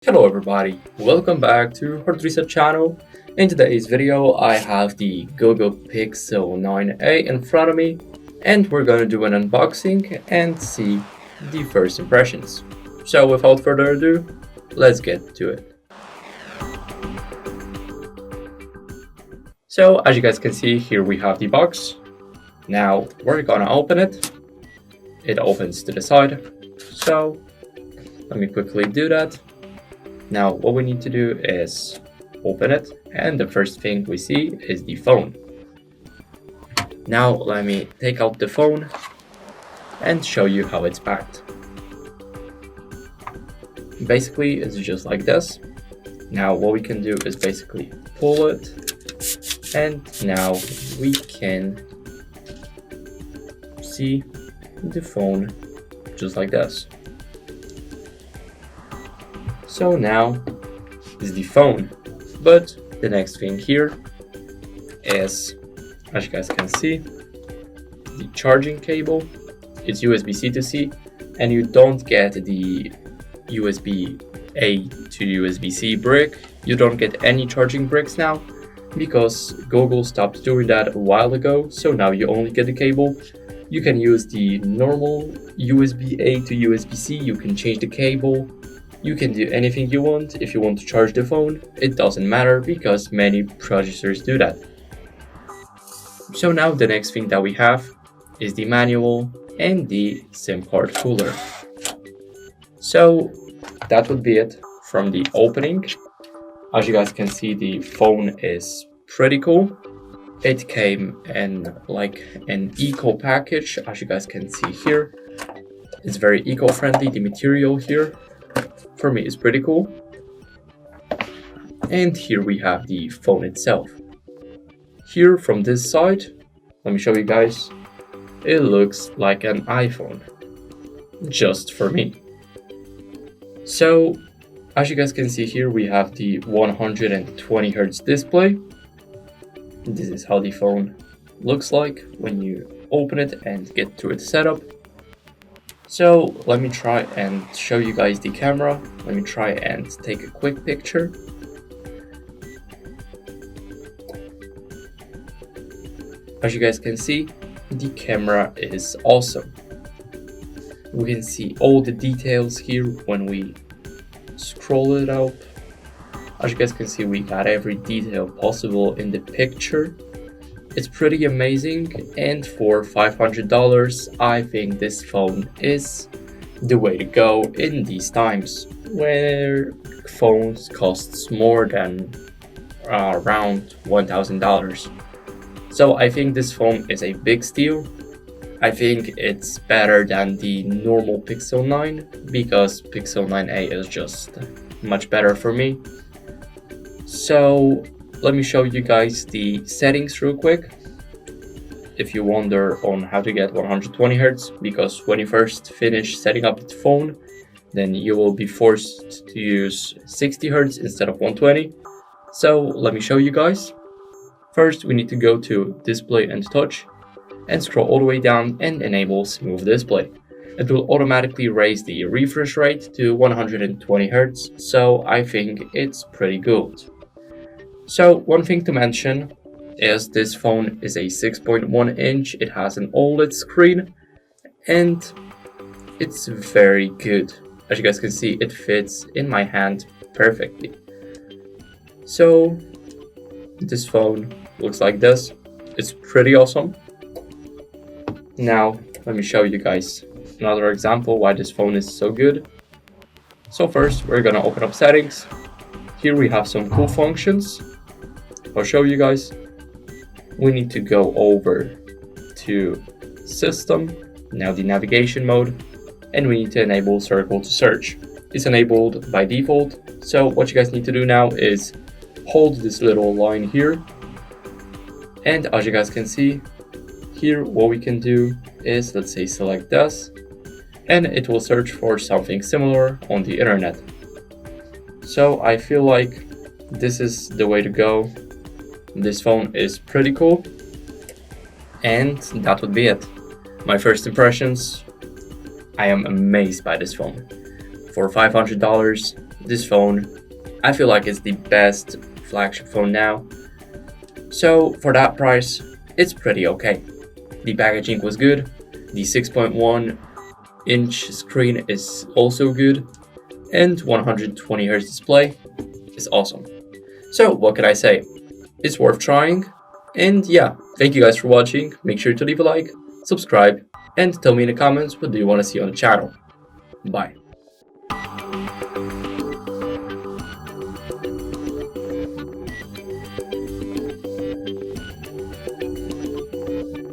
Hello everybody, welcome back to HardReset channel. In today's video I have the Google Pixel 9a in front of me and we're gonna do an unboxing and see the first impressions. So without further ado, let's get to it. So as you guys can see, here we have the box. Now we're gonna open it. It opens to the side. So let me quickly do that. Now what we need to do is open it, and the first thing we see is the phone. Now let me take out the phone and show you how it's packed. Basically it's just like this. Now what we can do is basically pull it, and now we can see the phone just like this. So now is the phone, but the next thing here is, as you guys can see, the charging cable. It's USB-C to C, and you don't get the USB-A to USB-C brick. You don't get any charging bricks now because Google stopped doing that a while ago, so now you only get the cable. You can use the normal USB-A to USB-C, you can change the cable. You can do anything you want. If you want to charge the phone, it doesn't matter because many producers do that. So now the next thing that we have is the manual and the SIM card cooler. So that would be it from the opening. As you guys can see, the phone is pretty cool. It came in like an eco package, as you guys can see here. It's very eco-friendly. The material here for me is pretty cool. And here we have the phone itself. Here from this side, let me show you guys, it looks like an iPhone, just for me. So as you guys can see here, we have the 120 Hz display. This is how the phone looks like when you open it and get to its setup. So let me try and show you guys the camera. Let me try and take a quick picture. As you guys can see, the camera is awesome. We can see all the details here when we scroll it up. As you guys can see, we got every detail possible in the picture. It's pretty amazing, and for $500 I think this phone is the way to go in these times where phones costs more than around $1,000. So I think this phone is a big steal. I think it's better than the normal Pixel 9 because Pixel 9a is just much better for me. So let me show you guys the settings real quick. If you wonder on how to get 120 Hz, because when you first finish setting up the phone, then you will be forced to use 60 Hz instead of 120. So let me show you guys. First, we need to go to Display and Touch and scroll all the way down and enable Smooth Display. It will automatically raise the refresh rate to 120 Hz, so I think it's pretty good. So one thing to mention is this phone is a 6.1 inch, it has an OLED screen, and it's very good. As you guys can see, it fits in my hand perfectly. So this phone looks like this. It's pretty awesome. Now let me show you guys another example why this phone is so good. So first we're gonna open up settings. Here we have some cool functions. I'll show you guys. We need to go over to System, now the navigation mode, and we need to enable Circle to Search. It's enabled by default, so what you guys need to do now is hold this little line here, and as you guys can see here, what we can do is, let's say, select this, and it will search for something similar on the internet. So I feel like this is the way to go. This phone is pretty cool, and that would be it. My first impressions, I am amazed by this phone. For $500, this phone, I feel like it's the best flagship phone now. So for that price, it's pretty okay. The packaging was good, the 6.1-inch screen is also good, and 120Hz display is awesome. So what can I say? It's worth trying. And yeah, thank you guys for watching. Make sure to leave a like, subscribe, and tell me in the comments what do you want to see on the channel. Bye.